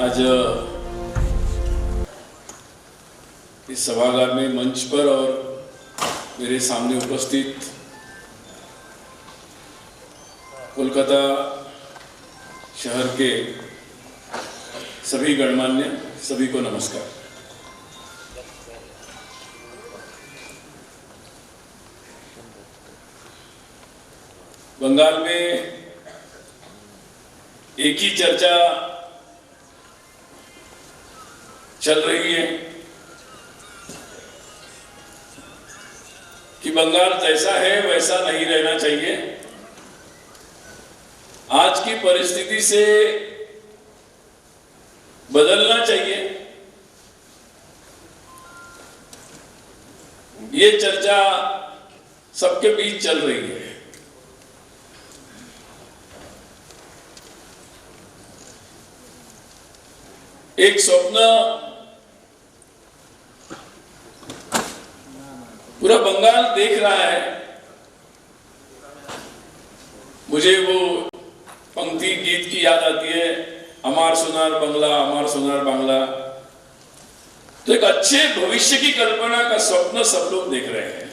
आज इस सभागार में मंच पर और मेरे सामने उपस्थित कोलकाता शहर के सभी गणमान्य सभी को नमस्कार। बंगाल में एक ही चर्चा चल रही है कि बंगाल जैसा है वैसा नहीं रहना चाहिए। आज की परिस्थिति से बदलना चाहिए। ये चर्चा सबके बीच चल रही है। एक स्वप्न पूरा बंगाल देख रहा है। मुझे वो पंक्ति गीत की याद आती है, अमार सोनार बंगला, अमार सोनार बांग्ला। तो एक अच्छे भविष्य की कल्पना का स्वप्न सब लोग देख रहे हैं।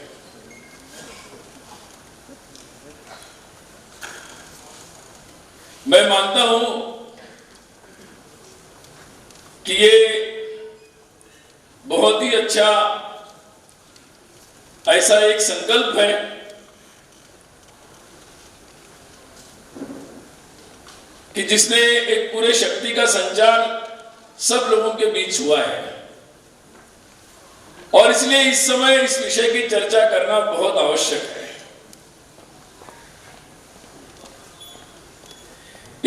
मैं मानता हूं कि ये बहुत ही अच्छा ऐसा एक संकल्प है कि जिसने एक पूरे शक्ति का संचार सब लोगों के बीच हुआ है, और इसलिए इस समय इस विषय की चर्चा करना बहुत आवश्यक है।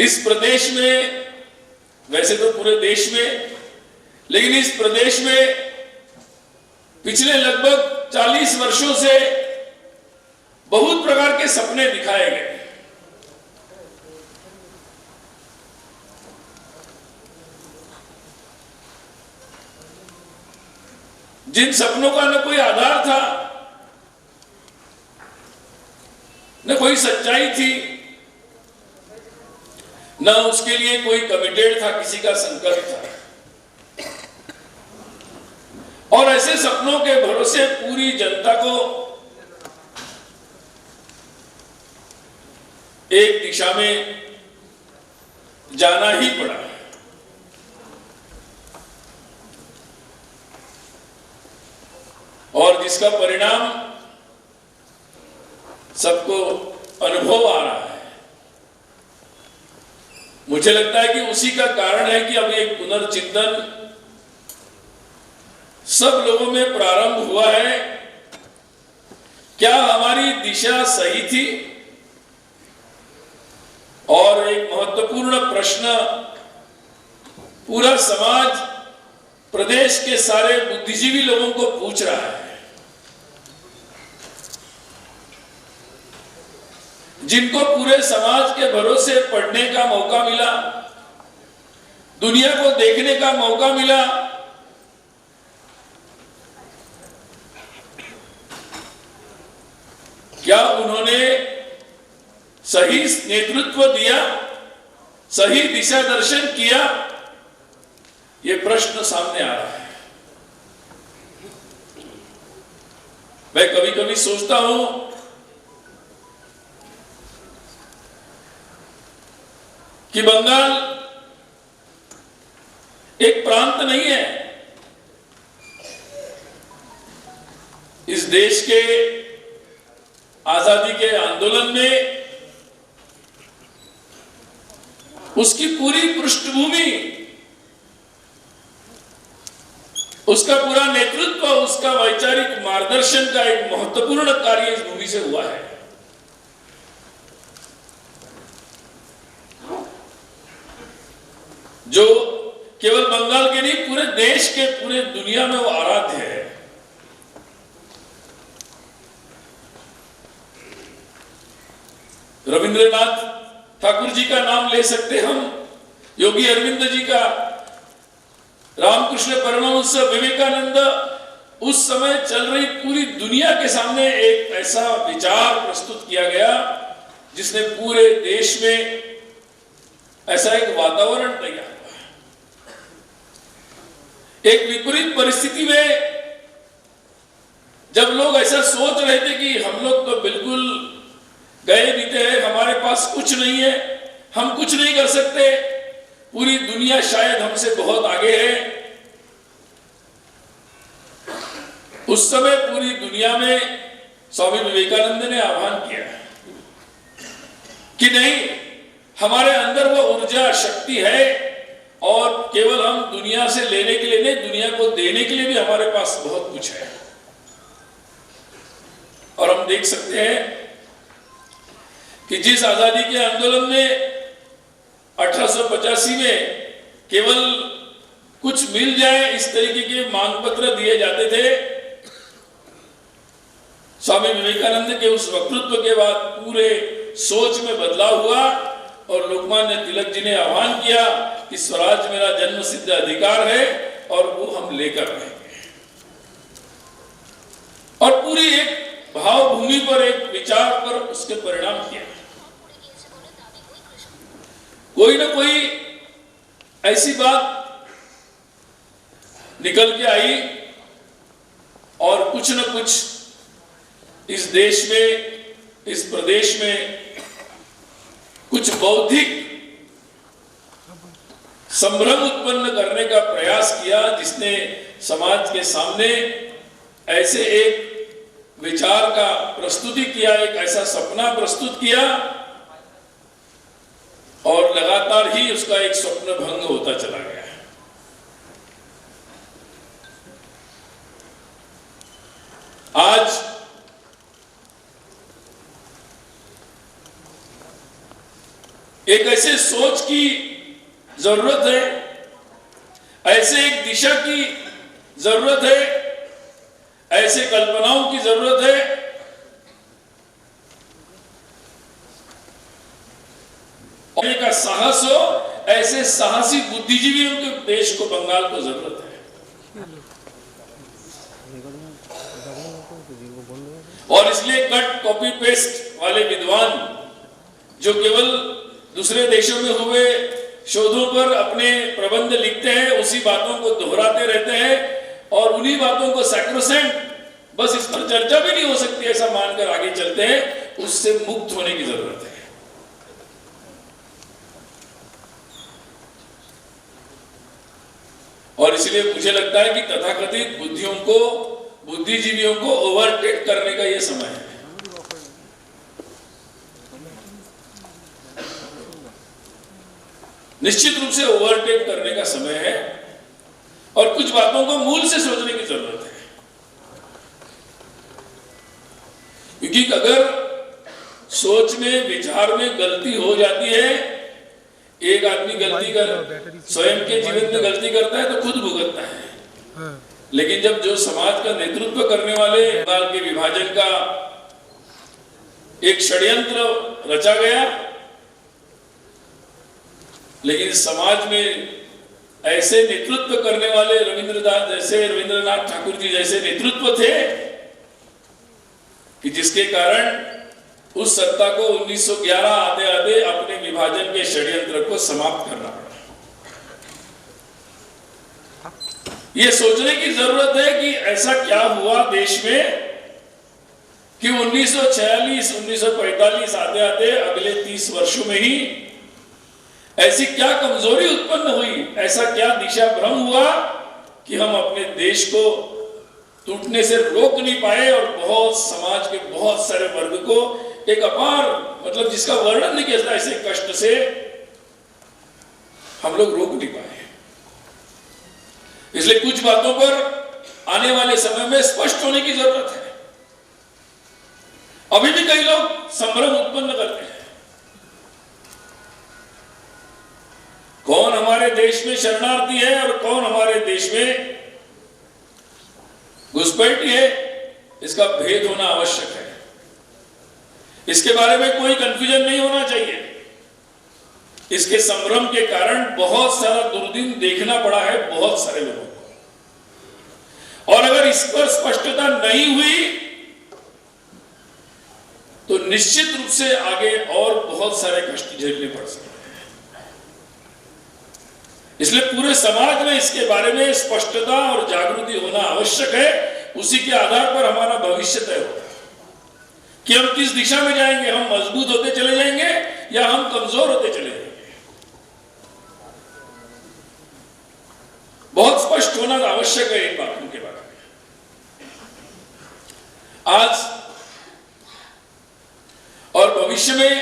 इस प्रदेश में, वैसे तो पूरे देश में, लेकिन इस प्रदेश में पिछले लगभग 40 वर्षों से बहुत प्रकार के सपने दिखाए गए। जिन सपनों का न कोई आधार था, न कोई सच्चाई थी, न उसके लिए कोई कमिटेड था, किसी का संकल्प था, और ऐसे सपनों के भरोसे पूरी जनता को एक दिशा में जाना ही पड़ा। और जिसका परिणाम सबको अनुभव आ रहा है। मुझे लगता है कि उसी का कारण है कि अब एक पुनर्चिंतन सब लोगों में प्रारंभ हुआ है। क्या हमारी दिशा सही थी? और एक महत्वपूर्ण प्रश्न पूरा समाज, प्रदेश के सारे बुद्धिजीवी लोगों को पूछ रहा है, जिनको पूरे समाज के भरोसे पढ़ने का मौका मिला, दुनिया को देखने का मौका मिला, क्या उन्होंने सही नेतृत्व दिया, सही दिशा दर्शन किया? ये प्रश्न सामने आ रहा है। मैं कभी कभी सोचता हूं कि बंगाल एक प्रांत नहीं है। इस देश के आजादी के आंदोलन में उसकी पूरी पृष्ठभूमि, उसका पूरा नेतृत्व, उसका वैचारिक मार्गदर्शन का एक महत्वपूर्ण कार्य इस भूमि से हुआ है। जो केवल बंगाल के नहीं, पूरे देश के, पूरे दुनिया में वो आराध्य है। रविंद्रनाथ ठाकुर जी का नाम ले सकते हम, योगी अरविंद जी का, रामकृष्ण परमहंस, विवेकानंद। उस समय चल रही पूरी दुनिया के सामने एक ऐसा विचार प्रस्तुत किया गया जिसने पूरे देश में ऐसा एक वातावरण तैयार हुआ। एक विपरीत परिस्थिति में जब लोग ऐसा सोच रहे थे कि हम लोग तो बिल्कुल गए बीते हैं, हमारे पास कुछ नहीं है, हम कुछ नहीं कर सकते, पूरी दुनिया शायद हमसे बहुत आगे है, उस समय पूरी दुनिया में स्वामी विवेकानंद ने आह्वान किया कि नहीं, हमारे अंदर वो ऊर्जा शक्ति है और केवल हम दुनिया से लेने के लिए नहीं, दुनिया को देने के लिए भी हमारे पास बहुत कुछ है। और हम देख सकते हैं कि जिस आजादी के आंदोलन में 1885 में केवल कुछ मिल जाए इस तरीके के मांग पत्र दिए जाते थे, स्वामी विवेकानंद के उस वक्तृत्व के बाद पूरे सोच में बदलाव हुआ और लोकमान्य तिलक जी ने आह्वान किया कि स्वराज मेरा जन्म सिद्ध अधिकार है और वो हम लेकर रहेंगे। और पूरी एक भावभूमि पर, एक विचार पर उसके परिणाम किया। कोई ना कोई ऐसी बात निकल के आई और कुछ न कुछ इस देश में, इस प्रदेश में कुछ बौद्धिक संभ्रम उत्पन्न करने का प्रयास किया, जिसने समाज के सामने ऐसे एक विचार का प्रस्तुति किया, एक ऐसा सपना प्रस्तुत किया और लगातार ही उसका एक स्वप्न भंग होता चला गया। आज एक ऐसे सोच की जरूरत है, ऐसे एक दिशा की जरूरत है, ऐसे कल्पनाओं की जरूरत है और का साहस हो, ऐसे साहसी बुद्धिजीवियों के देश को, बंगाल को जरूरत है। और इसलिए कट कॉपी पेस्ट वाले विद्वान जो केवल दूसरे देशों में हुए शोधों पर अपने प्रबंध लिखते हैं, उसी बातों को दोहराते रहते हैं और उन्हीं बातों को सैक्रोसेंट, बस इस पर चर्चा भी नहीं हो सकती ऐसा मानकर आगे चलते हैं, उससे मुक्त होने की जरूरत है। और इसलिए मुझे लगता है कि तथाकथित बुद्धियों को, बुद्धिजीवियों को ओवरटेक करने का यह समय है। निश्चित रूप से ओवरटेक करने का समय है और कुछ बातों को मूल से सोचने की जरूरत है। क्योंकि अगर सोच में, विचार में गलती हो जाती है, एक आदमी गलती कर स्वयं के जीवन में गलती करता है तो खुद भुगतता है, लेकिन जब जो समाज का नेतृत्व करने वाले, बंगाल के विभाजन का एक षड्यंत्र रचा गया, लेकिन समाज में ऐसे नेतृत्व करने वाले रविंद्रनाथ ठाकुर जी जैसे नेतृत्व थे कि जिसके कारण उस सत्ता को 1911 आते आते अपने विभाजन के षड्यंत्र को समाप्त करना पड़ा। यह सोचने की जरूरत है कि ऐसा क्या हुआ देश में कि 1946, 1945 आते आते अगले 30 वर्षों में ही ऐसी क्या कमजोरी उत्पन्न हुई, ऐसा क्या दिशा भ्रम हुआ कि हम अपने देश को टूटने से रोक नहीं पाए और बहुत समाज के बहुत सारे वर्ग को एक अपार, मतलब जिसका वर्णन नहीं किया जाता, ऐसे कष्ट से हम लोग रोक नहीं पाए। इसलिए कुछ बातों पर आने वाले समय में स्पष्ट होने की जरूरत है। अभी भी कई लोग संभ्रम उत्पन्न करते हैं। कौन हमारे देश में शरणार्थी है और कौन हमारे देश में घुसपैठी है, इसका भेद होना आवश्यक है। इसके बारे में कोई कंफ्यूजन नहीं होना चाहिए। इसके संभ्रम के कारण बहुत सारा दुर्दिन देखना पड़ा है बहुत सारे लोगों को, और अगर इस पर स्पष्टता नहीं हुई तो निश्चित रूप से आगे और बहुत सारे कष्ट झेलने पड़ सकते हैं। इसलिए पूरे समाज में इसके बारे में स्पष्टता और जागृति होना आवश्यक है। उसी के आधार पर हमारा भविष्य तय होगा कि हम किस दिशा में जाएंगे। हम मजबूत होते चले जाएंगे या हम कमजोर होते चले जाएंगे। बहुत स्पष्ट होना आवश्यक है इन बातों के बारे में। आज और भविष्य में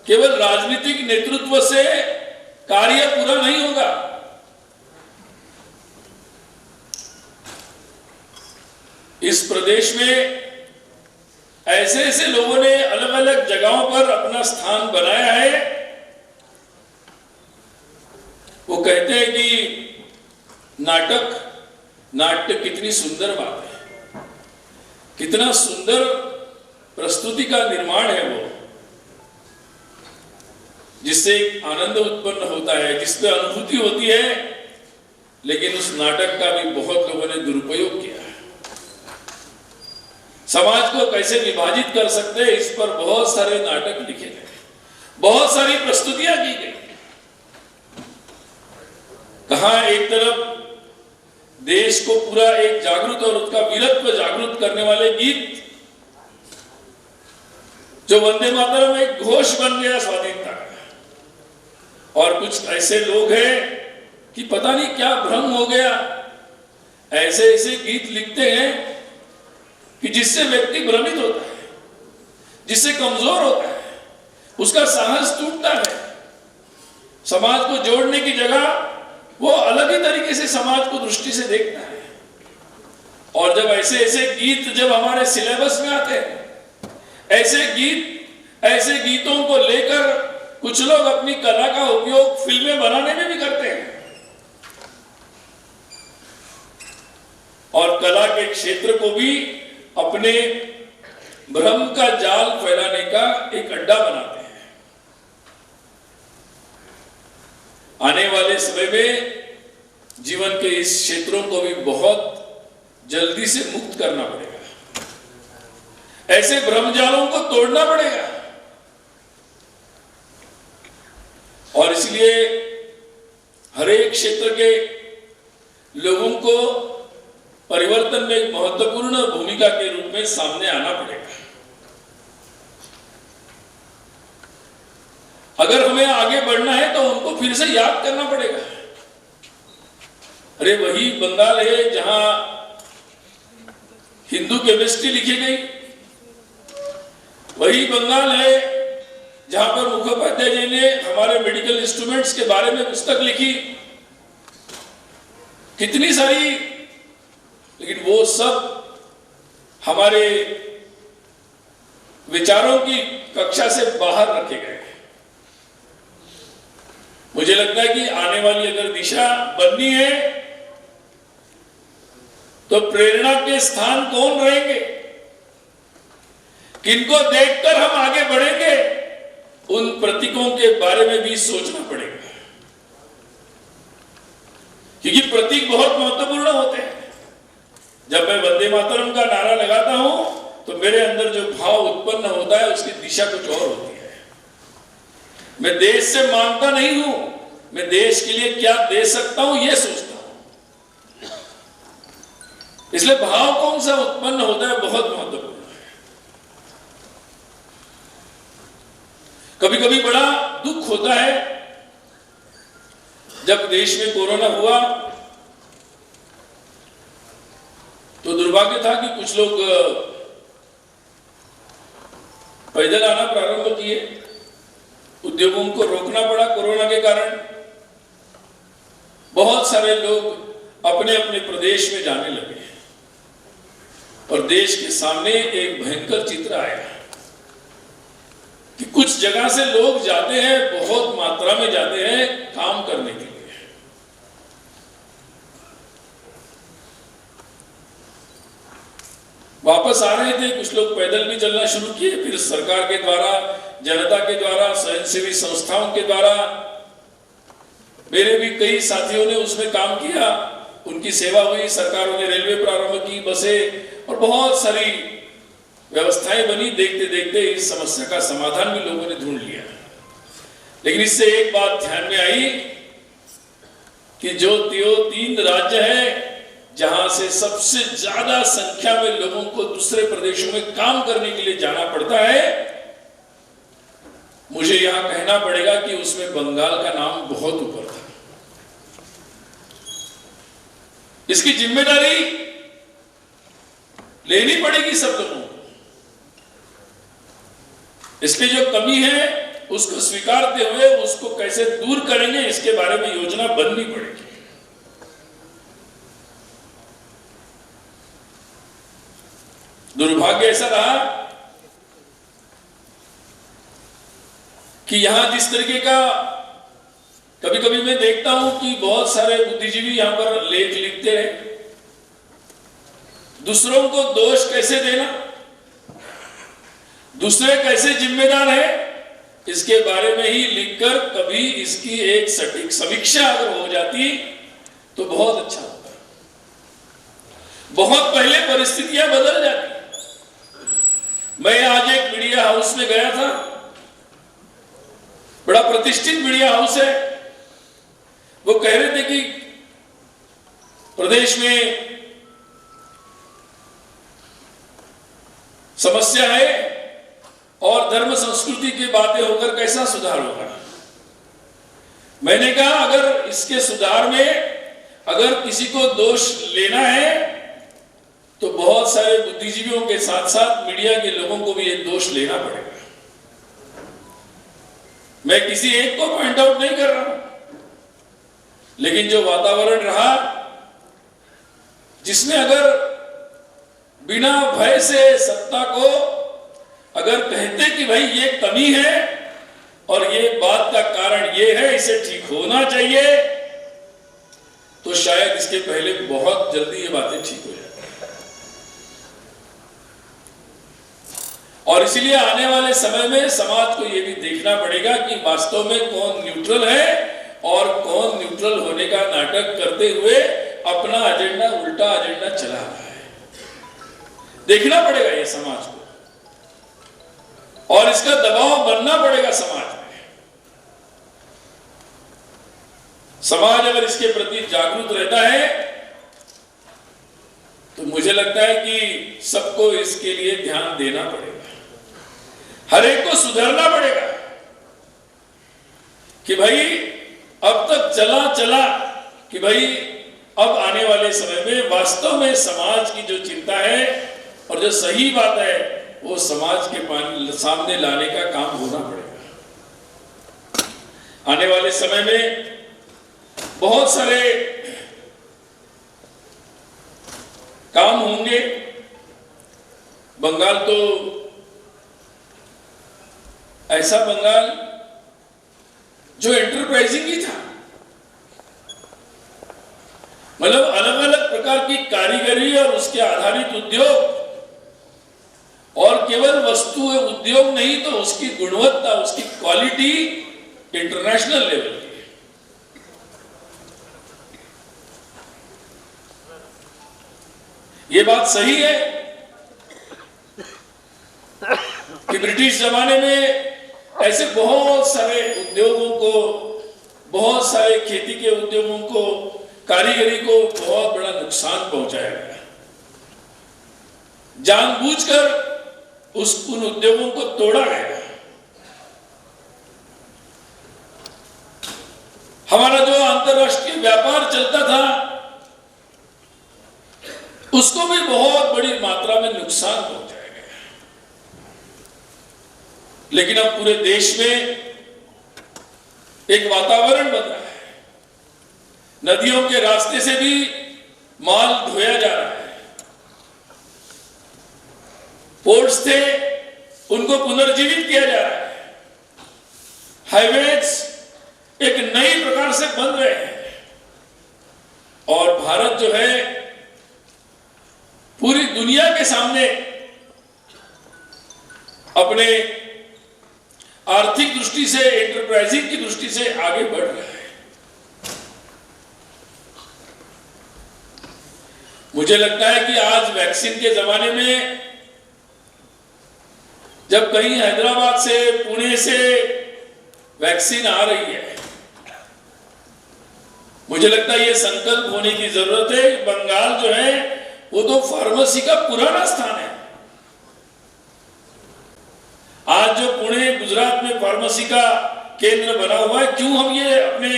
केवल राजनीतिक नेतृत्व से कार्य पूरा नहीं होगा। इस प्रदेश में ऐसे ऐसे लोगों ने अलग अलग जगहों पर अपना स्थान बनाया है। वो कहते हैं कि नाट्य कितनी सुंदर बात है, कितना सुंदर प्रस्तुति का निर्माण है वो, जिससे एक आनंद उत्पन्न होता है, जिसपे अनुभूति होती है। लेकिन उस नाटक का भी बहुत लोगों ने दुरुपयोग किया है। समाज को कैसे विभाजित कर सकते हैं, इस पर बहुत सारे नाटक लिखे गए, बहुत सारी प्रस्तुतियां की गई। कहां एक तरफ देश को पूरा एक जागृत और उसका वीरत्व जागृत करने वाले गीत, जो वंदे मातरम एक घोष बन गया स्वाधीनता का, और कुछ ऐसे लोग हैं कि पता नहीं क्या भ्रम हो गया, ऐसे ऐसे गीत लिखते हैं कि जिससे व्यक्ति भ्रमित होता है, जिससे कमजोर होता है, उसका साहस टूटता है। समाज को जोड़ने की जगह वो अलग ही तरीके से समाज को दृष्टि से देखता है। और जब ऐसे ऐसे गीत जब हमारे सिलेबस में आते हैं, ऐसे गीतों को लेकर कुछ लोग अपनी कला का उपयोग फिल्में बनाने में भी करते हैं, और कला के क्षेत्र को भी अपने भ्रम का जाल फैलाने का एक अड्डा बनाते हैं। आने वाले समय में जीवन के इस क्षेत्रों को भी बहुत जल्दी से मुक्त करना पड़ेगा, ऐसे भ्रमजालों को तोड़ना पड़ेगा। और इसलिए हर एक क्षेत्र के लोगों को परिवर्तन में एक महत्वपूर्ण भूमिका के रूप में सामने आना पड़ेगा। अगर हमें आगे बढ़ना है तो उनको फिर से याद करना पड़ेगा। अरे वही बंगाल है जहां हिंदू केमिस्ट्री लिखी गई, वही बंगाल है जहां पर मुखोपाध्याय जी ने हमारे मेडिकल इंस्ट्रूमेंट्स के बारे में पुस्तक लिखी, कितनी सारी, लेकिन वो सब हमारे विचारों की कक्षा से बाहर रखे गए। मुझे लगता है कि आने वाली अगर दिशा बननी है तो प्रेरणा के स्थान कौन रहेंगे, किनको देखकर हम आगे बढ़ेंगे, उन प्रतीकों के बारे में भी सोचना पड़ेगा। क्योंकि प्रतीक बहुत महत्वपूर्ण होते हैं। जब मैं वंदे मातरम का नारा लगाता हूं तो मेरे अंदर जो भाव उत्पन्न होता है उसकी दिशा कुछ और होती है। मैं देश से मांगता नहीं हूं, मैं देश के लिए क्या दे सकता हूं यह सोचता हूं। इसलिए भाव कौन सा उत्पन्न होता है बहुत महत्वपूर्ण है। कभी कभी बड़ा दुख होता है जब देश में कोरोना हुआ तो दुर्भाग्य था कि कुछ लोग पैदल आना प्रारंभ किए, उद्योगों को रोकना पड़ा कोरोना के कारण। बहुत सारे लोग अपने अपने प्रदेश में जाने लगे और देश के सामने एक भयंकर चित्र आया कि कुछ जगह से लोग जाते हैं, बहुत मात्रा में जाते हैं काम करने के लिए। वापस आ रहे थे, कुछ लोग पैदल भी चलना शुरू किए, फिर सरकार के द्वारा, जनता के द्वारा, स्वयंसेवी संस्थाओं के द्वारा, मेरे भी कई साथियों ने उसमें काम किया, उनकी सेवा हुई। सरकारों ने रेलवे प्रारंभ की, बसें और बहुत सारी व्यवस्थाएं बनी। देखते देखते इस समस्या का समाधान भी लोगों ने ढूंढ लिया। लेकिन इससे एक बात ध्यान में आई कि जो 3 राज्य है जहां से सबसे ज्यादा संख्या में लोगों को दूसरे प्रदेशों में काम करने के लिए जाना पड़ता है, मुझे यहां कहना पड़ेगा कि उसमें बंगाल का नाम बहुत ऊपर था। इसकी जिम्मेदारी लेनी पड़ेगी सब लोगों को। इसकी जो कमी है उसको स्वीकारते हुए उसको कैसे दूर करेंगे, इसके बारे में योजना बननी पड़ेगी। दुर्भाग्य ऐसा रहा कि यहां जिस तरीके का कभी कभी मैं देखता हूं कि बहुत सारे बुद्धिजीवी यहां पर लेख लिखते हैं, दूसरों को दोष कैसे देना, दूसरे कैसे जिम्मेदार है, इसके बारे में ही लिखकर कभी इसकी एक सटीक समीक्षा अगर हो जाती तो बहुत अच्छा होता। बहुत पहले परिस्थितियां बदल जाती। मैं आज एक मीडिया हाउस में गया था, बड़ा प्रतिष्ठित मीडिया हाउस है। वो कह रहे थे कि प्रदेश में समस्या है और धर्म संस्कृति की बातें होकर कैसा सुधार होगा। मैंने कहा अगर इसके सुधार में अगर किसी को दोष लेना है तो बहुत सारे बुद्धिजीवियों के साथ साथ मीडिया के लोगों को भी ये दोष लेना पड़ेगा। मैं किसी एक को पॉइंट आउट नहीं कर रहा हूं, लेकिन जो वातावरण रहा जिसमें अगर बिना भय से सत्ता को अगर कहते कि भाई ये कमी है और ये बात का कारण ये है, इसे ठीक होना चाहिए, तो शायद इसके पहले बहुत जल्दी ये बातें ठीक हो जाए। और इसलिए आने वाले समय में समाज को यह भी देखना पड़ेगा कि वास्तव में कौन न्यूट्रल है और कौन न्यूट्रल होने का नाटक करते हुए अपना एजेंडा, उल्टा एजेंडा चला रहा है। देखना पड़ेगा ये समाज को और इसका दबाव बनना पड़ेगा समाज में। समाज अगर इसके प्रति जागरूक रहता है तो मुझे लगता है कि सबको इसके लिए ध्यान देना पड़ेगा, हर एक को सुधरना पड़ेगा कि भाई अब तक चला कि भाई अब आने वाले समय में वास्तव में समाज की जो चिंता है और जो सही बात है वो समाज के सामने लाने का काम होना पड़ेगा। आने वाले समय में बहुत सारे काम होंगे। बंगाल तो ऐसा बंगाल जो एंटरप्राइजिंग ही था, मतलब अलग अलग प्रकार की कारीगरी और उसके आधारित उद्योग, और केवल वस्तु उद्योग नहीं तो उसकी गुणवत्ता, उसकी क्वालिटी इंटरनेशनल लेवल की है। ये बात सही है कि ब्रिटिश जमाने में ऐसे बहुत सारे उद्योगों को, बहुत सारे खेती के उद्योगों को, कारीगरी को बहुत बड़ा नुकसान पहुंचाया गया। जानबूझकर उन उद्योगों को तोड़ा गया। हमारा जो अंतरराष्ट्रीय व्यापार चलता था उसको भी बहुत बड़ी मात्रा में नुकसान पहुंचाया गया। लेकिन अब पूरे देश में एक वातावरण बन रहा है, नदियों के रास्ते से भी माल ढोया जा रहा है, पोर्ट्स थे उनको पुनर्जीवित किया जा रहा है, हाईवेज एक नई प्रकार से बन रहे हैं, और भारत जो है पूरी दुनिया के सामने अपने आर्थिक दृष्टि से, एंटरप्राइजिंग की दृष्टि से आगे बढ़ रहा है। मुझे लगता है कि आज वैक्सीन के जमाने में जब कहीं हैदराबाद से, पुणे से वैक्सीन आ रही है मुझे लगता है ये संकल्प होने की जरूरत है। बंगाल जो है वो तो फार्मेसी का पुराना स्थान है। आज जो पुणे गुजरात में फार्मेसी का केंद्र बना हुआ है, क्यों हम ये अपने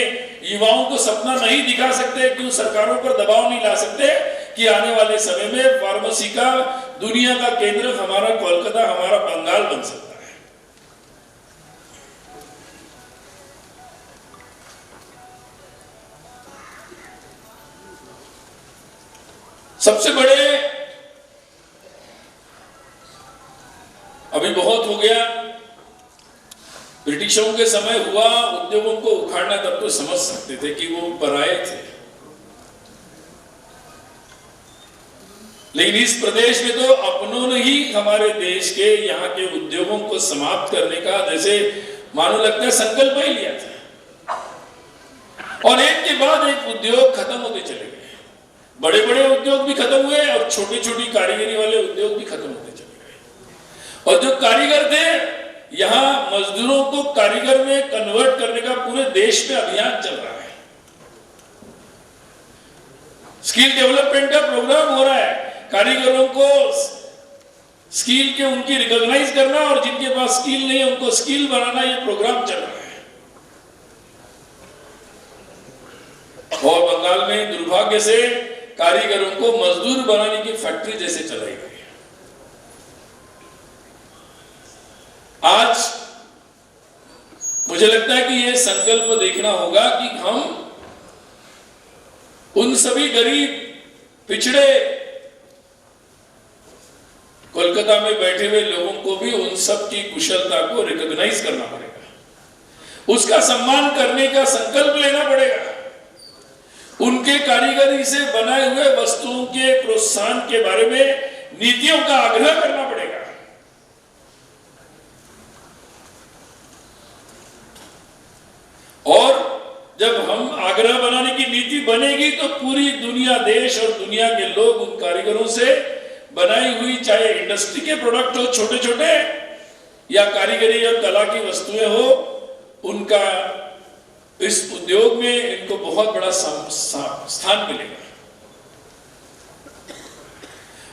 युवाओं को सपना नहीं दिखा सकते, क्यों सरकारों पर दबाव नहीं ला सकते कि आने वाले समय में फार्मेसी का दुनिया का केंद्र हमारा कोलकाता, हमारा बंगाल बन सकता है। सबसे बड़े, अभी बहुत हो गया, ब्रिटिशों के समय हुआ, उद्योगों को उखाड़ना तब तो समझ सकते थे कि वो पराये थे, लेकिन इस प्रदेश में तो अपनों ने ही हमारे देश के यहाँ के उद्योगों को समाप्त करने का जैसे मानो लगता है संकल्प ही लिया था, और एक के बाद एक उद्योग खत्म होते चले गए। बड़े बड़े उद्योग भी खत्म हुए और छोटी छोटी कारीगरी वाले उद्योग भी खत्म होते चले गए। और जो कारीगर थे, यहां मजदूरों को कारीगर में कन्वर्ट करने का पूरे देश में अभियान चल रहा है। स्किल डेवलपमेंट का प्रोग्राम हो रहा है, कारीगरों को स्किल के उनकी रिकॉग्नाइज करना और जिनके पास स्किल नहीं है उनको स्किल बनाना, ये प्रोग्राम चल रहा है। और बंगाल में दुर्भाग्य से कारीगरों को मजदूर बनाने की फैक्ट्री जैसे चलाई गई। आज मुझे लगता है कि यह संकल्प देखना होगा कि हम उन सभी गरीब पिछड़े कोलकाता में बैठे हुए लोगों को भी उन सब की कुशलता को रिकॉग्नाइज करना पड़ेगा, उसका सम्मान करने का संकल्प लेना पड़ेगा, उनके कारीगरी से बनाए हुए वस्तुओं के प्रोत्साहन के बारे में नीतियों का आग्रह करना पड़ेगा। और जब हम आग्रह बनाने की नीति बनेगी तो पूरी दुनिया, देश और दुनिया के लोग उन कारीगरों से बनाई हुई, चाहे इंडस्ट्री के प्रोडक्ट हो छोटे छोटे या कारीगरी और कला की वस्तुएं हो, उनका इस उद्योग में इनको बहुत बड़ा स्थान मिलेगा।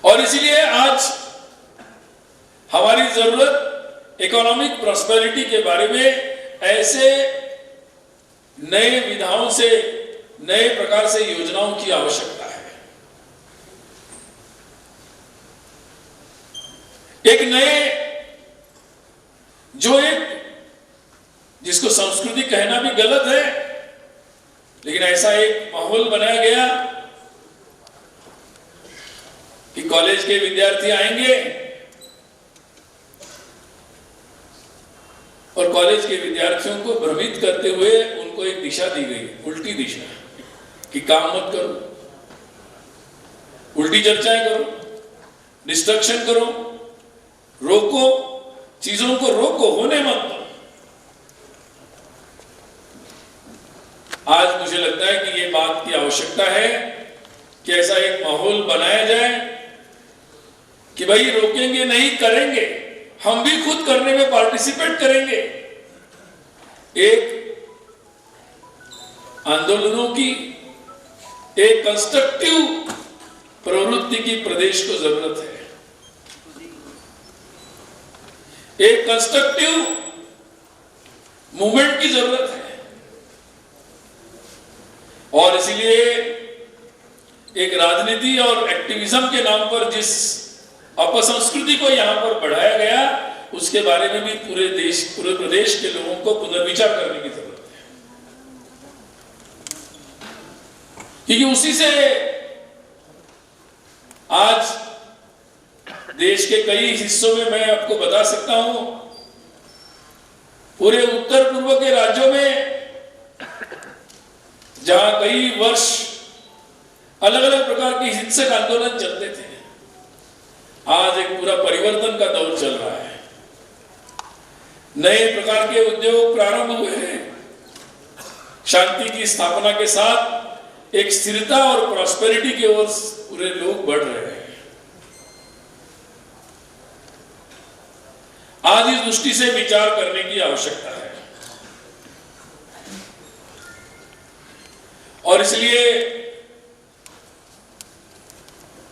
और इसीलिए आज हमारी जरूरत इकोनॉमिक प्रॉस्पेरिटी के बारे में ऐसे नए विधाओं से, नए प्रकार से योजनाओं की आवश्यकता है। एक नए, जो एक जिसको संस्कृति कहना भी गलत है, लेकिन ऐसा एक माहौल बनाया गया कि कॉलेज के विद्यार्थी आएंगे और कॉलेज के विद्यार्थियों को भ्रमित करते हुए उनको एक दिशा दी गई, उल्टी दिशा, कि काम मत करो, उल्टी चर्चाएं करो, डिस्ट्रक्शन करो, रोको, चीजों को रोको, होने मत दो। आज मुझे लगता है कि ये बात की आवश्यकता है कि ऐसा एक माहौल बनाया जाए कि भाई रोकेंगे नहीं, करेंगे, हम भी खुद करने में पार्टिसिपेट करेंगे। एक आंदोलनों की, एक कंस्ट्रक्टिव प्रवृत्ति की प्रदेश को जरूरत है, एक कंस्ट्रक्टिव मूवमेंट की जरूरत है। और इसलिए एक राजनीति और एक्टिविज्म के नाम पर जिस अपसंस्कृति को यहां पर बढ़ाया गया, उसके बारे में भी पूरे देश, पूरे प्रदेश के लोगों को पुनर्विचार करने की जरूरत है, क्योंकि उसी से आज देश के कई हिस्सों में, मैं आपको बता सकता हूं, पूरे उत्तर पूर्व के राज्यों में जहां कई वर्ष अलग अलग प्रकार के हिंसक आंदोलन चलते थे, आज एक पूरा परिवर्तन का दौर चल रहा है। नए प्रकार के उद्योग प्रारंभ हुए हैं, शांति की स्थापना के साथ एक स्थिरता और प्रॉस्पेरिटी की ओर पूरे लोग बढ़ रहे हैं। आज इस दृष्टि से विचार करने की आवश्यकता है। और इसलिए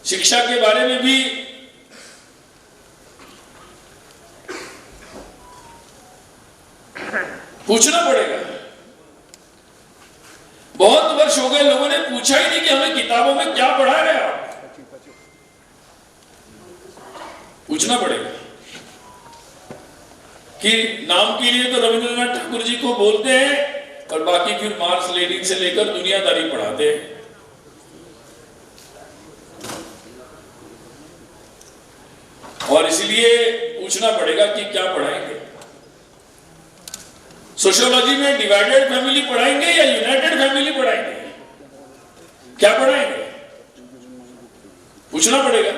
शिक्षा के बारे में भी पूछना पड़ेगा। बहुत वर्ष हो गए लोगों ने पूछा ही नहीं कि हमें किताबों में क्या पढ़ा रहे आप, पूछना पड़ेगा। कि नाम के लिए तो रविंद्रनाथ ठाकुर जी को बोलते हैं और बाकी फिर मार्क्स लेनिन से लेकर दुनियादारी पढ़ाते हैं। और इसलिए पूछना पड़ेगा कि क्या पढ़ाएंगे। सोशियोलॉजी में डिवाइडेड फैमिली पढ़ाएंगे या यूनाइटेड फैमिली पढ़ाएंगे, क्या पढ़ाएंगे, पूछना पड़ेगा।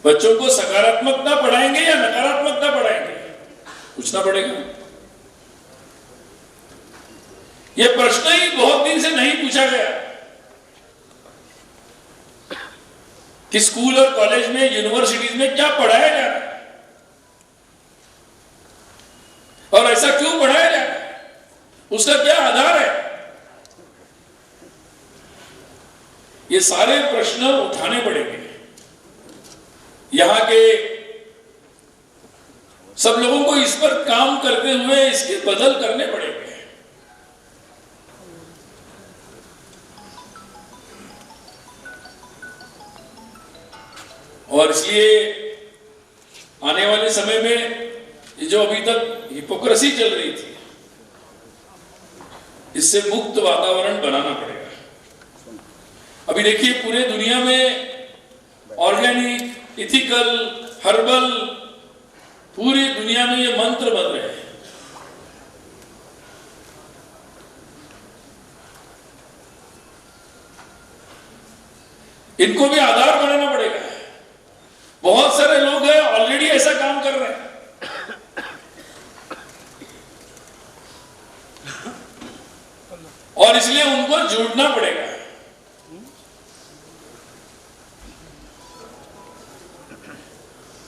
बच्चों को सकारात्मकता पढ़ाएंगे या नकारात्मकता पढ़ाएंगे, पूछना पड़ेगा। यह प्रश्न ही बहुत दिन से नहीं पूछा गया कि स्कूल और कॉलेज में, यूनिवर्सिटीज में क्या पढ़ाया जा रहा है और ऐसा क्यों पढ़ाया जा रहा है, उसका क्या आधार है। ये सारे प्रश्न उठाने पड़ेंगे। यहां के सब लोगों को इस पर काम करते हुए इसके बदल करने पड़ेंगे। और इसलिए आने वाले समय में जो अभी तक हिपोक्रेसी चल रही थी, इससे मुक्त वातावरण बनाना पड़ेगा। अभी देखिए पूरे दुनिया में ऑर्गेनिक, इथिकल, हर्बल, पूरी दुनिया में ये मंत्र बन रहे हैं। इनको भी आधार बनाना पड़ेगा। बहुत सारे लोग हैं ऑलरेडी ऐसा काम कर रहे हैं, और इसलिए उनको जुड़ना पड़ेगा।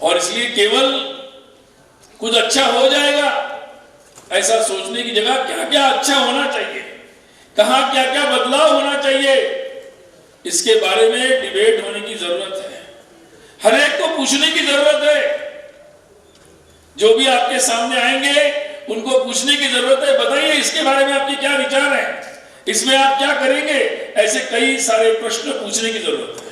और इसलिए केवल कुछ अच्छा हो जाएगा ऐसा सोचने की जगह क्या क्या अच्छा होना चाहिए, कहां क्या क्या बदलाव होना चाहिए, इसके बारे में डिबेट होने की जरूरत है। हर एक को पूछने की जरूरत है। जो भी आपके सामने आएंगे उनको पूछने की जरूरत है, बताइए इसके बारे में आपके क्या विचार हैं, इसमें आप क्या करेंगे। ऐसे कई सारे प्रश्न पूछने की जरूरत है।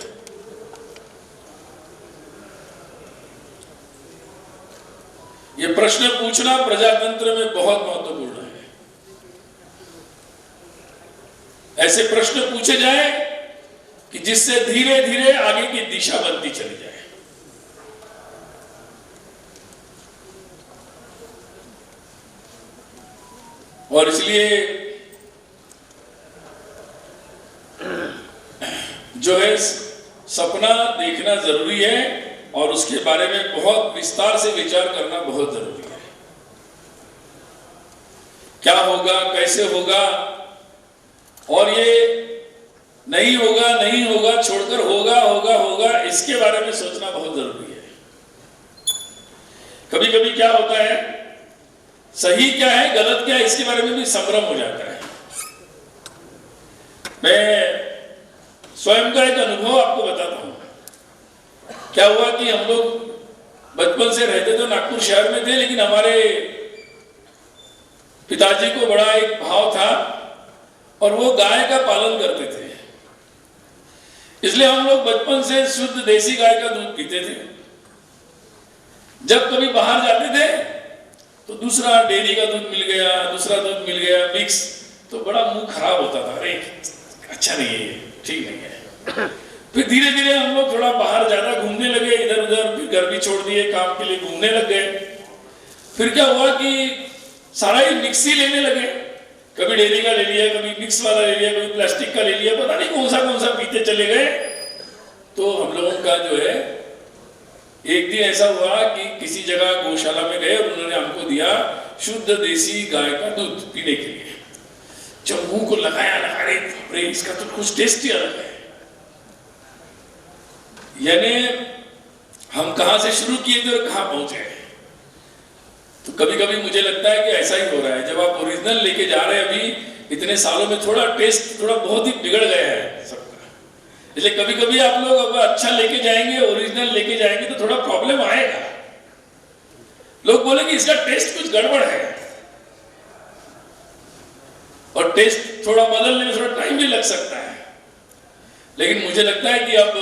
ये प्रश्न पूछना प्रजातंत्र में बहुत महत्वपूर्ण है। ऐसे प्रश्न पूछे जाए कि जिससे धीरे धीरे आगे की दिशा बनती चली जाए। और इसलिए जो है सपना देखना जरूरी है और उसके बारे में बहुत विस्तार से विचार करना बहुत जरूरी है। क्या होगा, कैसे होगा, और ये नहीं होगा नहीं होगा छोड़कर होगा होगा होगा, इसके बारे में सोचना बहुत जरूरी है। कभी कभी क्या होता है, सही क्या है गलत क्या है इसके बारे में भी संभ्रम हो जाता है। मैं स्वयं का एक अनुभव आपको बताता हूं। क्या हुआ कि हम लोग बचपन से रहते तो नागपुर शहर में थे, लेकिन हमारे पिताजी को बड़ा एक भाव था और वो गाय का पालन करते थे। इसलिए हम लोग बचपन से शुद्ध देसी गाय का दूध पीते थे। जब कभी बाहर जाते थे तो दूसरा डेयरी का दूध मिल गया, दूसरा दूध मिल गया मिक्स, तो बड़ा मुंह खराब होता था, अरे अच्छा नहीं है, ठीक नहीं है। फिर धीरे धीरे हम लोग थोड़ा बाहर ज्यादा घूमने लगे, इधर उधर, फिर घर भी छोड़ दिए, काम के लिए घूमने लग गए। फिर क्या हुआ कि सारा ही मिक्स ही लेने लगे। कभी डेयरी का ले लिया, कभी मिक्स वाला ले लिया, कभी प्लास्टिक का ले लिया, पता नहीं कौन सा पीते चले गए। तो हम लोगों का जो है एक दिन ऐसा हुआ कि किसी जगह गौशाला में गए और उन्होंने हमको दिया शुद्ध देसी गाय का दूध पीने के लिए। जब मुंह को लगाया, अरे इसका तो कुछ टेस्ट ही अलग है। यानी हम कहां से शुरू किए थे और कहां पहुंचे। तो कभी कभी मुझे लगता है कि ऐसा ही हो रहा है, जब आप ओरिजिनल लेके जा रहे हैं, अभी इतने सालों में थोड़ा टेस्ट थोड़ा बहुत ही बिगड़ गया है सबका, इसलिए कभी कभी आप लोग अगर अच्छा लेके जाएंगे, ओरिजिनल लेके जाएंगे तो थोड़ा प्रॉब्लम आएगा, लोग बोलेंगे इसका टेस्ट कुछ गड़बड़ है, और टेस्ट थोड़ा बदलने में थोड़ा टाइम भी लग सकता है, लेकिन मुझे लगता है कि अब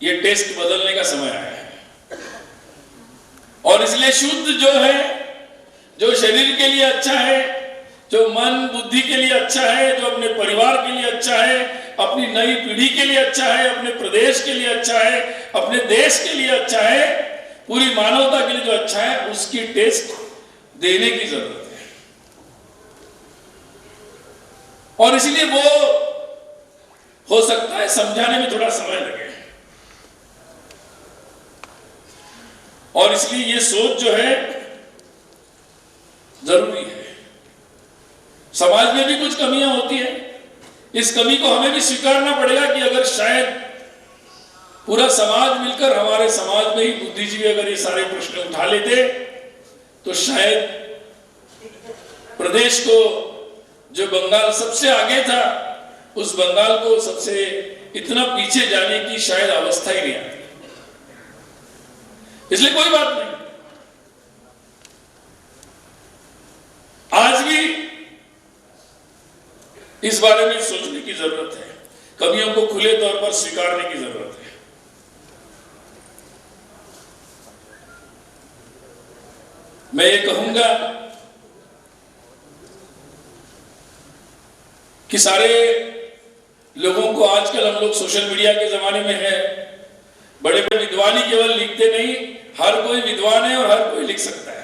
ये टेस्ट बदलने का समय आया है। और इसलिए शुद्ध जो है, जो शरीर के लिए अच्छा है, जो मन बुद्धि के लिए अच्छा है, जो अपने परिवार के लिए अच्छा है, अपनी नई पीढ़ी के लिए अच्छा है, अपने प्रदेश के लिए अच्छा है, अपने देश के लिए अच्छा है, पूरी मानवता के लिए जो अच्छा है, उसकी टेस्ट देने की जरूरत है। और इसलिए वो हो सकता है समझाने में थोड़ा समय लगे, और इसलिए ये सोच जो है जरूरी है। समाज में भी कुछ कमियां होती है, इस कमी को हमें भी स्वीकारना पड़ेगा कि अगर शायद पूरा समाज मिलकर, हमारे समाज में ही बुद्धिजीवी अगर ये सारे प्रश्न उठा लेते, तो शायद प्रदेश को, जो बंगाल सबसे आगे था, उस बंगाल को सबसे इतना पीछे जाने की शायद अवस्था ही नहीं आती। इसलिए कोई बात नहीं, आज भी इस बारे में सोचने की जरूरत है, कमियों को खुले तौर पर स्वीकारने की जरूरत है। मैं ये कहूंगा कि सारे लोगों को, आजकल हम लोग सोशल मीडिया के जमाने में है, बड़े बड़े विद्वान ही केवल लिखते नहीं, हर कोई विद्वान है और हर कोई लिख सकता है,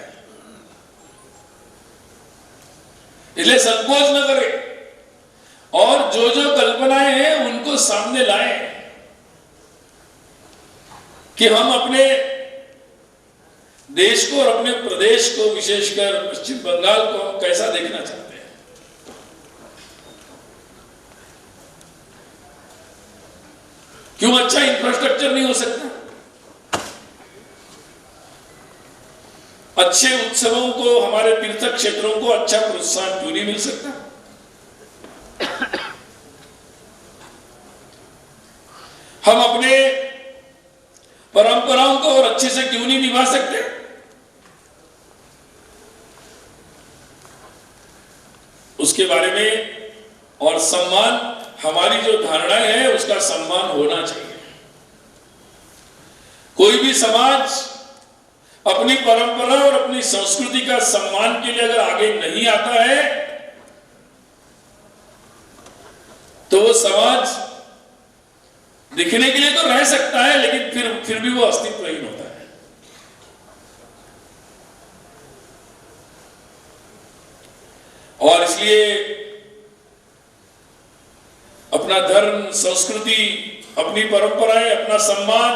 इसलिए संकोच न करें, और जो जो कल्पनाएं हैं उनको सामने लाएं कि हम अपने देश को और अपने प्रदेश को, विशेषकर पश्चिम बंगाल को, हम कैसा देखना चाहते हैं। क्यों अच्छा इंफ्रास्ट्रक्चर नहीं हो सकता? अच्छे उत्सवों को, हमारे तीर्थ क्षेत्रों को अच्छा प्रोत्साहन क्यों नहीं मिल सकता? हम अपने परंपराओं को और अच्छे से क्यों नहीं निभा सकते? उसके बारे में, और सम्मान, हमारी जो धारणाएं हैं उसका सम्मान होना चाहिए। कोई भी समाज अपनी परंपरा और अपनी संस्कृति का सम्मान के लिए अगर आगे नहीं आता है, तो वो समाज दिखने के लिए तो रह सकता है, लेकिन फिर भी वो अस्तित्वहीन होता है। और इसलिए अपना धर्म, संस्कृति, अपनी परंपराएं, अपना सम्मान,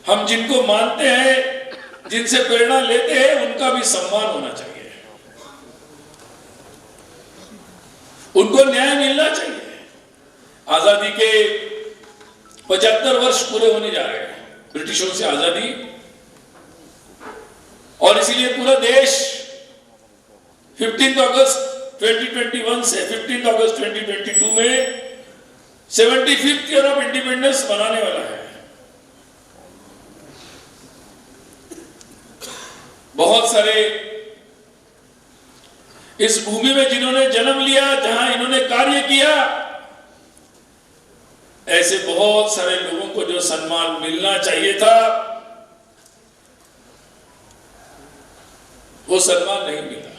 हम जिनको मानते हैं, जिनसे प्रेरणा लेते हैं, उनका भी सम्मान होना चाहिए, उनको न्याय मिलना चाहिए। आजादी के 75 वर्ष पूरे होने जा रहे हैं, ब्रिटिशों से आजादी, और इसीलिए पूरा देश 15 अगस्त 2021 से 15 अगस्त 2022 में 75th ईयर ऑफ इंडिपेंडेंस मनाने वाला है। बहुत सारे इस भूमि में जिन्होंने जन्म लिया, जहां इन्होंने कार्य किया, ऐसे बहुत सारे लोगों को जो सम्मान मिलना चाहिए था, वो सम्मान नहीं मिला।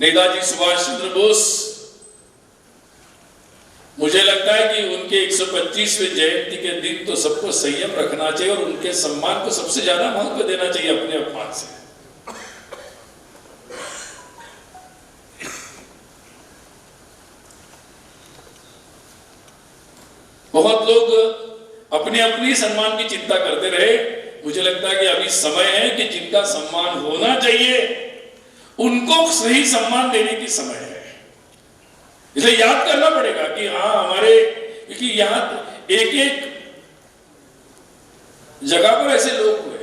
नेताजी सुभाष चंद्र बोस, मुझे लगता है कि उनके 125वें जयंती के दिन तो सबको संयम रखना चाहिए और उनके सम्मान को सबसे ज्यादा महत्व देना चाहिए अपने अपमान से। बहुत लोग अपने अपनी सम्मान की चिंता करते रहे। मुझे लगता है कि अभी समय है कि जिनका सम्मान होना चाहिए उनको सही सम्मान देने की समय है। इसलिए याद करना पड़ेगा कि हाँ, हमारे, क्योंकि यहाँ एक एक जगह पर ऐसे लोग हुए।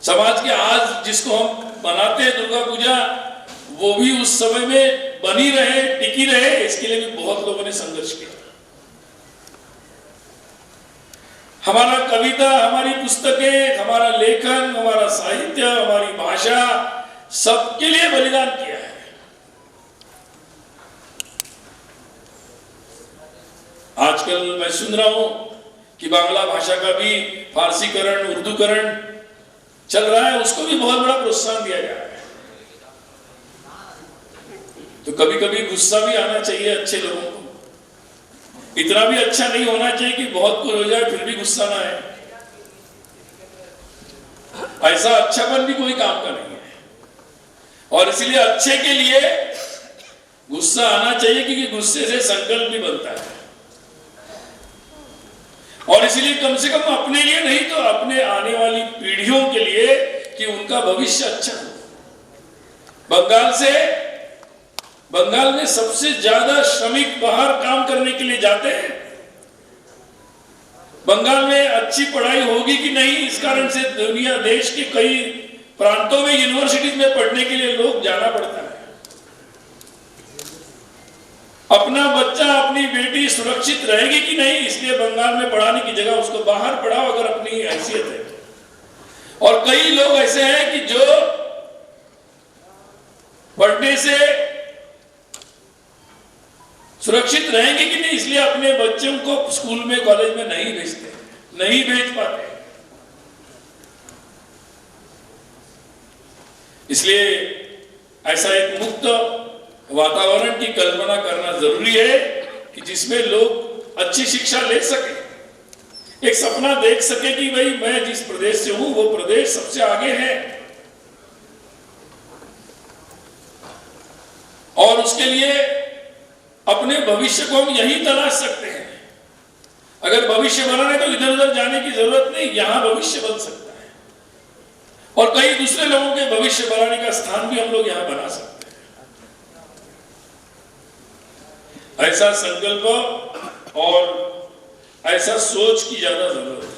समाज के आज जिसको हम मनाते हैं दुर्गा पूजा, वो भी उस समय में बनी रहे, टिकी रहे, इसके लिए भी बहुत लोगों ने संघर्ष किया। हमारा कविता, हमारी पुस्तकें, हमारा लेखन, हमारा साहित्य, हमारी भाषा, सबके लिए बलिदान किया है। आजकल मैं सुन रहा हूं कि बांग्ला भाषा का भी फारसीकरण, उर्दूकरण चल रहा है, उसको भी बहुत बड़ा प्रोत्साहन दिया जा रहा है। तो कभी कभी गुस्सा भी आना चाहिए अच्छे लोगों को। इतना भी अच्छा नहीं होना चाहिए कि बहुत कुछ हो जाए फिर भी गुस्सा ना आए। ऐसा अच्छापन भी कोई काम का नहीं है। और इसलिए अच्छे के लिए गुस्सा आना चाहिए, क्योंकि गुस्से से संकल्प भी बनता है। और इसलिए कम से कम अपने लिए नहीं तो अपने आने वाली पीढ़ियों के लिए, कि उनका भविष्य अच्छा हो। बंगाल में सबसे ज्यादा श्रमिक बाहर काम करने के लिए जाते हैं। बंगाल में अच्छी पढ़ाई होगी कि नहीं, इस कारण से दुनिया देश के कई प्रांतों में यूनिवर्सिटीज में पढ़ने के लिए लोग जाना पड़ता है। अपना बच्चा, अपनी बेटी सुरक्षित रहेगी कि नहीं, इसलिए बंगाल में पढ़ाने की जगह उसको बाहर पढ़ाओ अगर अपनी हैसियत है। और कई लोग ऐसे हैं कि जो पढ़ने से सुरक्षित रहेंगे कि नहीं, इसलिए अपने बच्चों को स्कूल में, कॉलेज में नहीं भेजते, नहीं भेज पाते। इसलिए ऐसा एक मुक्त वातावरण की कल्पना करना जरूरी है कि जिसमें लोग अच्छी शिक्षा ले सके, एक सपना देख सके कि भाई मैं जिस प्रदेश से हूं वो प्रदेश सबसे आगे है, और उसके लिए अपने भविष्य को हम यही तलाश सकते हैं। अगर भविष्य बनाने तो इधर उधर जाने की जरूरत नहीं, यहां भविष्य बन सकता है। और कई दूसरे लोगों के भविष्य बनाने का स्थान भी हम लोग यहां बना सकते हैं। ऐसा संकल्प और ऐसा सोच की ज्यादा जरूरत है।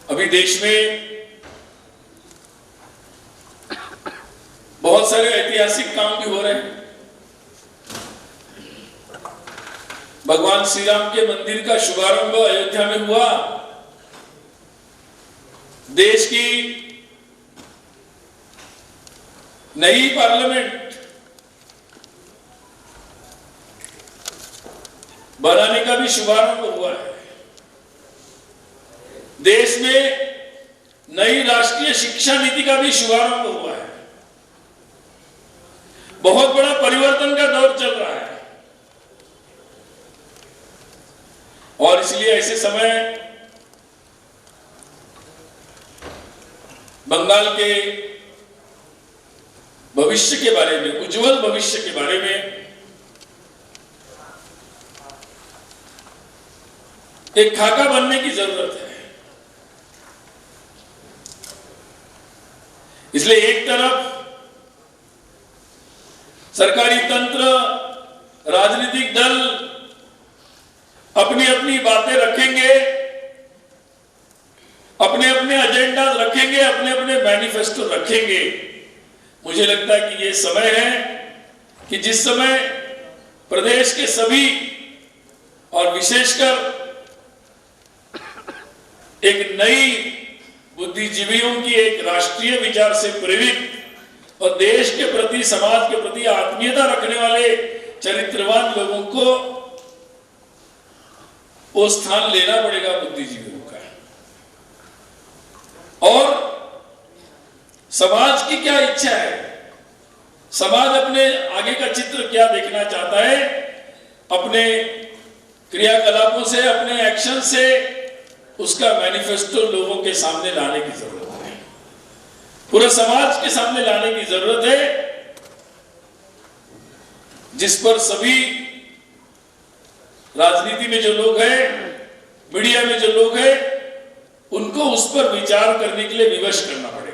अभी देश में बहुत सारे ऐतिहासिक काम भी हो रहे हैं। भगवान श्री राम के मंदिर का शुभारंभ अयोध्या में हुआ। देश की नई पार्लियामेंट बनाने का भी शुभारंभ हुआ है। देश में नई राष्ट्रीय शिक्षा नीति का भी शुभारंभ हुआ है। बहुत बड़ा परिवर्तन का दौर चल रहा है। और इसलिए ऐसे समय बंगाल के भविष्य के बारे में, उज्जवल भविष्य के बारे में एक खाका बनने की जरूरत है। इसलिए एक तरफ सरकारी तंत्र, राजनीतिक दल अपनी अपनी बातें रखेंगे, अपने अपने एजेंडा रखेंगे, अपने अपने मैनिफेस्टो रखेंगे। मुझे लगता है कि ये समय है कि जिस समय प्रदेश के सभी और विशेषकर एक नई बुद्धिजीवियों की एक राष्ट्रीय विचार से प्रेरित और देश के प्रति, समाज के प्रति आत्मीयता रखने वाले चरित्रवान लोगों को वो स्थान लेना पड़ेगा बुद्धिजीवियों का। और समाज की क्या इच्छा है, समाज अपने आगे का चित्र क्या देखना चाहता है, अपने क्रियाकलापों से, अपने एक्शन से उसका मैनिफेस्टो लोगों के सामने लाने की जरूरत है, पूरे समाज के सामने लाने की जरूरत है, जिस पर सभी राजनीति में जो लोग हैं, मीडिया में जो लोग हैं, उनको उस पर विचार करने के लिए विवश करना पड़ेगा।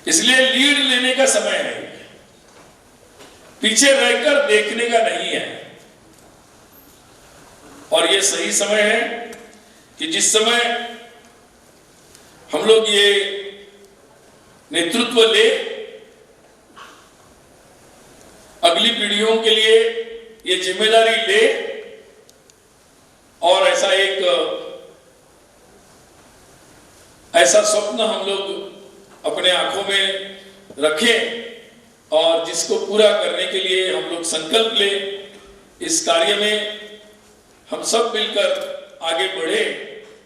इसलिए लीड लेने का समय है, पीछे रहकर देखने का नहीं है। और ये सही समय है कि जिस समय हम लोग ये नेतृत्व ले, अगली पीढ़ियों के लिए ये जिम्मेदारी ले और ऐसा स्वप्न हम लोग अपने आंखों में रखें और जिसको पूरा करने के लिए हम लोग संकल्प लें। इस कार्य में हम सब मिलकर आगे बढ़े,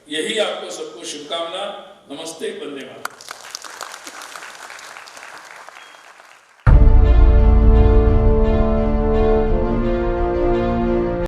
यही आपको सबको शुभकामना। नमस्ते, वंदे मातरम।